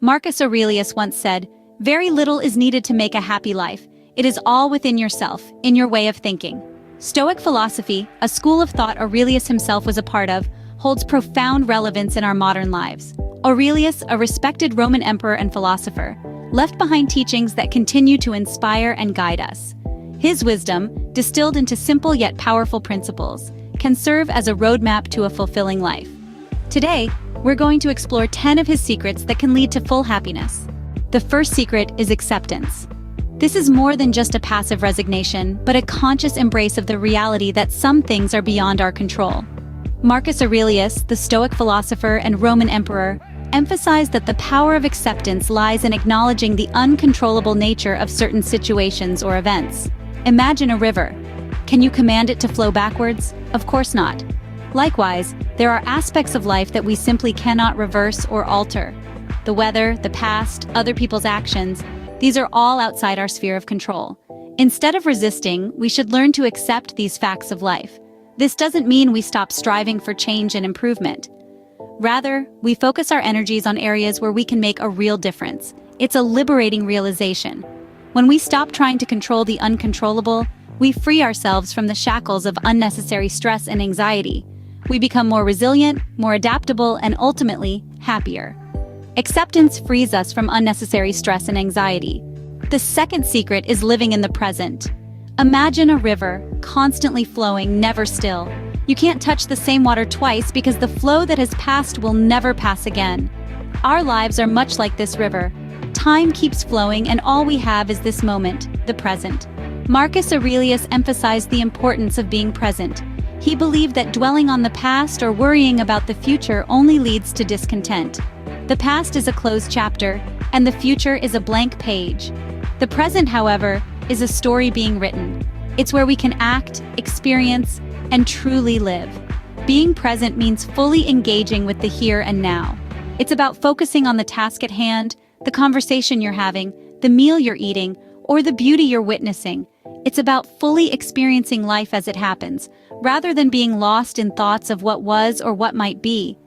Marcus Aurelius once said, "Very little is needed to make a happy life. It is all within yourself, in your way of thinking." Stoic philosophy, a school of thought Aurelius himself was a part of, holds profound relevance in our modern lives. Aurelius, a respected Roman emperor and philosopher, left behind teachings that continue to inspire and guide us. His wisdom, distilled into simple yet powerful principles, can serve as a roadmap to a fulfilling life. Today, we're going to explore 10 of his secrets that can lead to full happiness. The first secret is acceptance. This is more than just a passive resignation, but a conscious embrace of the reality that some things are beyond our control. Marcus Aurelius, the Stoic philosopher and Roman emperor, emphasized that the power of acceptance lies in acknowledging the uncontrollable nature of certain situations or events. Imagine a river. Can you command it to flow backwards? Of course not. Likewise, there are aspects of life that we simply cannot reverse or alter. The weather, the past, other people's actions, these are all outside our sphere of control. Instead of resisting, we should learn to accept these facts of life. This doesn't mean we stop striving for change and improvement. Rather, we focus our energies on areas where we can make a real difference. It's a liberating realization. When we stop trying to control the uncontrollable, we free ourselves from the shackles of unnecessary stress and anxiety. We become more resilient, more adaptable, and ultimately, happier. Acceptance frees us from unnecessary stress and anxiety. The second secret is living in the present. Imagine a river, constantly flowing, never still. You can't touch the same water twice because the flow that has passed will never pass again. Our lives are much like this river. Time keeps flowing and all we have is this moment, the present. Marcus Aurelius emphasized the importance of being present. He believed that dwelling on the past or worrying about the future only leads to discontent. The past is a closed chapter, and the future is a blank page. The present, however, is a story being written. It's where we can act, experience, and truly live. Being present means fully engaging with the here and now. It's about focusing on the task at hand, the conversation you're having, the meal you're eating, or the beauty you're witnessing. It's about fully experiencing life as it happens, rather than being lost in thoughts of what was or what might be.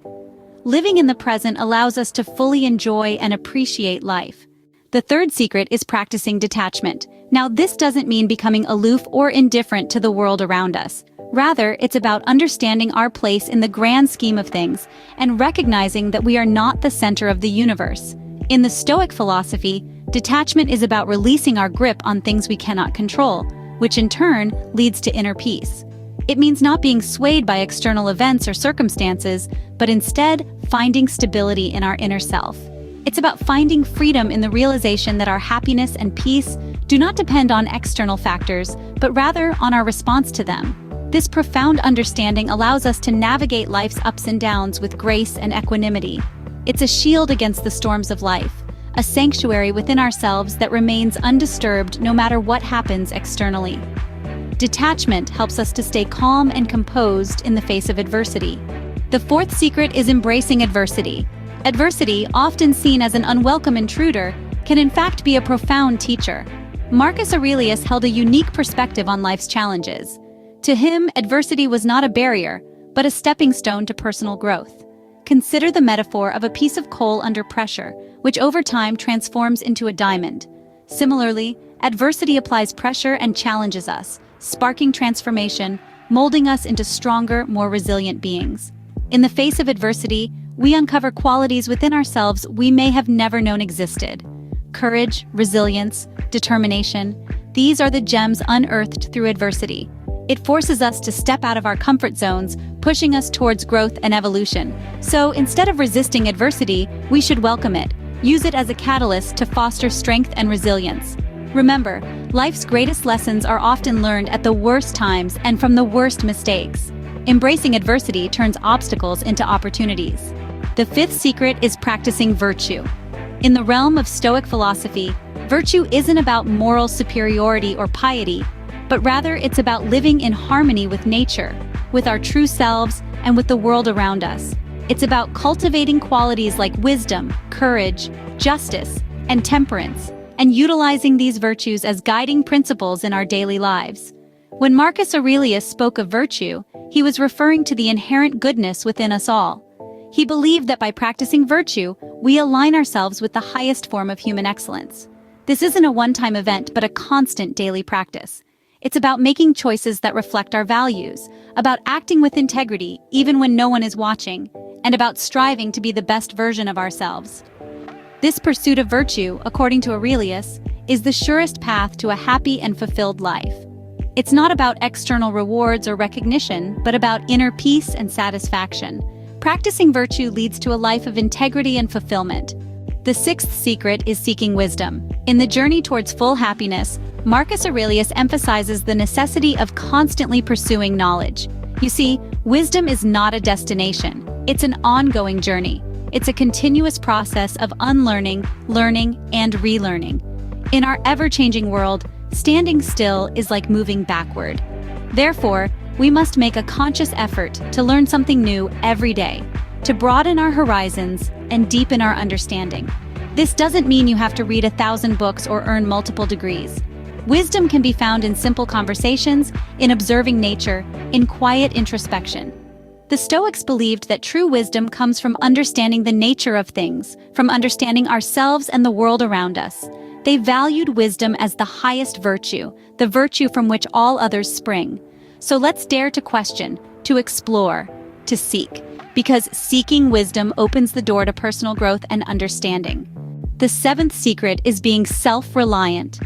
Living in the present allows us to fully enjoy and appreciate life. The third secret is practicing detachment. Now, this doesn't mean becoming aloof or indifferent to the world around us. Rather, it's about understanding our place in the grand scheme of things and recognizing that we are not the center of the universe. In the Stoic philosophy, detachment is about releasing our grip on things we cannot control, which in turn leads to inner peace. It means not being swayed by external events or circumstances, but instead finding stability in our inner self. It's about finding freedom in the realization that our happiness and peace do not depend on external factors, but rather on our response to them. This profound understanding allows us to navigate life's ups and downs with grace and equanimity. It's a shield against the storms of life, a sanctuary within ourselves that remains undisturbed no matter what happens externally. Detachment helps us to stay calm and composed in the face of adversity. The fourth secret is embracing adversity. Adversity, often seen as an unwelcome intruder, can in fact be a profound teacher. Marcus Aurelius held a unique perspective on life's challenges. To him, adversity was not a barrier, but a stepping stone to personal growth. Consider the metaphor of a piece of coal under pressure, which over time transforms into a diamond. Similarly, adversity applies pressure and challenges us, sparking transformation, molding us into stronger, more resilient beings. In the face of adversity, we uncover qualities within ourselves we may have never known existed. Courage, resilience, determination, these are the gems unearthed through adversity. It forces us to step out of our comfort zones, pushing us towards growth and evolution. So instead of resisting adversity, we should welcome it. Use it as a catalyst to foster strength and resilience. Remember, life's greatest lessons are often learned at the worst times and from the worst mistakes. Embracing adversity turns obstacles into opportunities. The fifth secret is practicing virtue. In the realm of Stoic philosophy, virtue isn't about moral superiority or piety, but rather it's about living in harmony with nature, with our true selves, and with the world around us. It's about cultivating qualities like wisdom, courage, justice, and temperance, and utilizing these virtues as guiding principles in our daily lives. When Marcus Aurelius spoke of virtue, he was referring to the inherent goodness within us all. He believed that by practicing virtue, we align ourselves with the highest form of human excellence. This isn't a one-time event, but a constant daily practice. It's about making choices that reflect our values, about acting with integrity even when no one is watching, and about striving to be the best version of ourselves. This pursuit of virtue, according to Aurelius, is the surest path to a happy and fulfilled life. It's not about external rewards or recognition, but about inner peace and satisfaction. Practicing virtue leads to a life of integrity and fulfillment. The sixth secret is seeking wisdom. In the journey towards full happiness, Marcus Aurelius emphasizes the necessity of constantly pursuing knowledge. You see, wisdom is not a destination. It's an ongoing journey. It's a continuous process of unlearning, learning, and relearning. In our ever-changing world, standing still is like moving backward. Therefore, we must make a conscious effort to learn something new every day, to broaden our horizons and deepen our understanding. This doesn't mean you have to read 1,000 books or earn multiple degrees. Wisdom can be found in simple conversations, in observing nature, in quiet introspection. The Stoics believed that true wisdom comes from understanding the nature of things, from understanding ourselves and the world around us. They valued wisdom as the highest virtue, the virtue from which all others spring. So let's dare to question, to explore, to seek, because seeking wisdom opens the door to personal growth and understanding. The seventh secret is being self-reliant.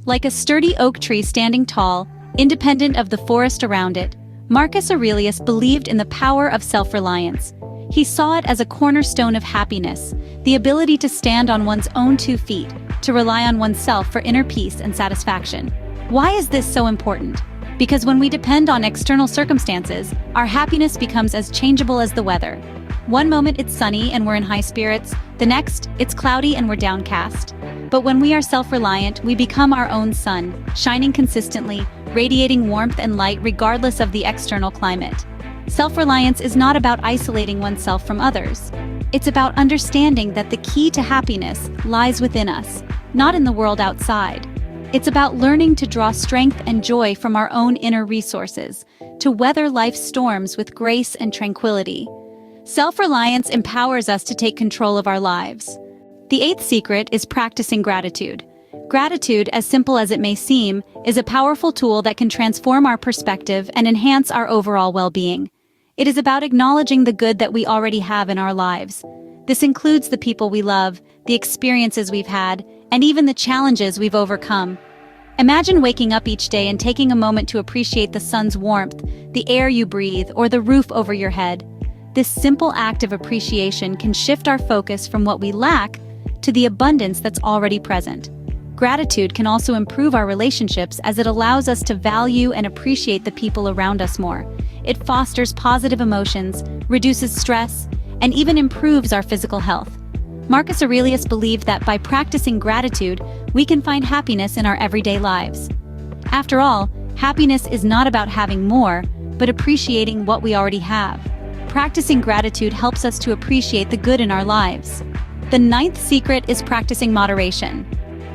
Like a sturdy oak tree standing tall, independent of the forest around it, Marcus Aurelius believed in the power of self-reliance. He saw it as a cornerstone of happiness, the ability to stand on one's own 2 feet, to rely on oneself for inner peace and satisfaction. Why is this so important? Because when we depend on external circumstances, our happiness becomes as changeable as the weather. One moment it's sunny and we're in high spirits, the next, it's cloudy and we're downcast. But when we are self-reliant, we become our own sun, shining consistently, radiating warmth and light regardless of the external climate. Self-reliance is not about isolating oneself from others. It's about understanding that the key to happiness lies within us, not in the world outside. It's about learning to draw strength and joy from our own inner resources, to weather life's storms with grace and tranquility. Self-reliance empowers us to take control of our lives. The eighth secret is practicing gratitude. Gratitude, as simple as it may seem, is a powerful tool that can transform our perspective and enhance our overall well-being. It is about acknowledging the good that we already have in our lives. This includes the people we love, the experiences we've had, and even the challenges we've overcome. Imagine waking up each day and taking a moment to appreciate the sun's warmth, the air you breathe, or the roof over your head. This simple act of appreciation can shift our focus from what we lack to the abundance that's already present. Gratitude can also improve our relationships as it allows us to value and appreciate the people around us more. It fosters positive emotions, reduces stress, and even improves our physical health. Marcus Aurelius believed that by practicing gratitude, we can find happiness in our everyday lives. After all, happiness is not about having more, but appreciating what we already have. Practicing gratitude helps us to appreciate the good in our lives. The ninth secret is practicing moderation.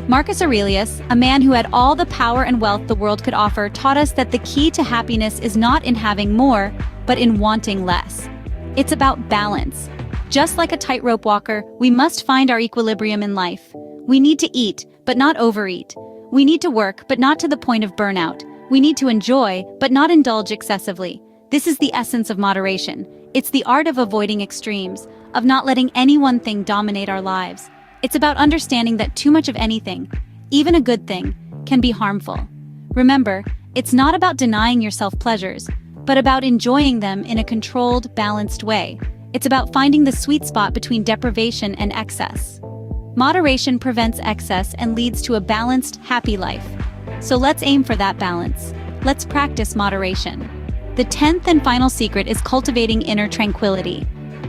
Marcus Aurelius, a man who had all the power and wealth the world could offer, taught us that the key to happiness is not in having more, but in wanting less. It's about balance. Just like a tightrope walker, we must find our equilibrium in life. We need to eat, but not overeat. We need to work, but not to the point of burnout. We need to enjoy, but not indulge excessively. This is the essence of moderation. It's the art of avoiding extremes, of not letting any one thing dominate our lives. It's about understanding that too much of anything, even a good thing, can be harmful. Remember, it's not about denying yourself pleasures, but about enjoying them in a controlled, balanced way. It's about finding the sweet spot between deprivation and excess. Moderation prevents excess and leads to a balanced, happy life. So let's aim for that balance. Let's practice moderation. The 10th and final secret is cultivating inner tranquility.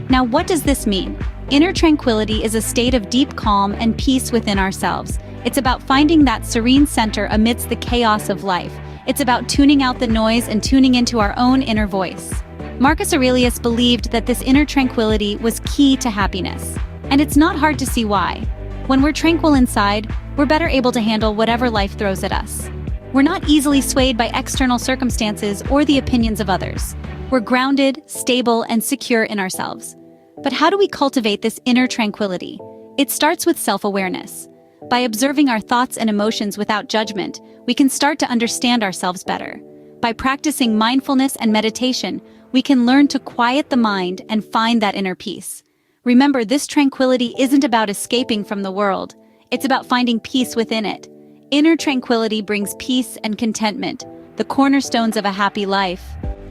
Now, what does this mean? Inner tranquility is a state of deep calm and peace within ourselves. It's about finding that serene center amidst the chaos of life. It's about tuning out the noise and tuning into our own inner voice. Marcus Aurelius believed that this inner tranquility was key to happiness. And it's not hard to see why. When we're tranquil inside, we're better able to handle whatever life throws at us. We're not easily swayed by external circumstances or the opinions of others. We're grounded, stable, and secure in ourselves. But how do we cultivate this inner tranquility? It starts with self-awareness. By observing our thoughts and emotions without judgment, we can start to understand ourselves better. By practicing mindfulness and meditation, we can learn to quiet the mind and find that inner peace. Remember, this tranquility isn't about escaping from the world. It's about finding peace within it. Inner tranquility brings peace and contentment, the cornerstones of a happy life.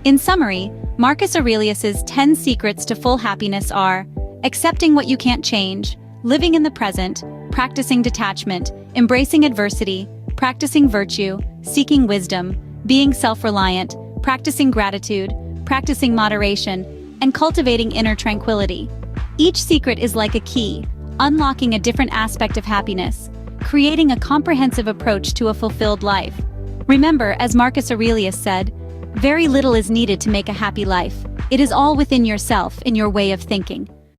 In summary, Marcus Aurelius's 10 secrets to full happiness are: accepting what you can't change, living in the present, practicing detachment, embracing adversity, practicing virtue, seeking wisdom, being self-reliant, practicing gratitude, practicing moderation, and cultivating inner tranquility. Each secret is like a key, unlocking a different aspect of happiness, creating a comprehensive approach to a fulfilled life. Remember, as Marcus Aurelius said, very little is needed to make a happy life. It is all within yourself, in your way of thinking.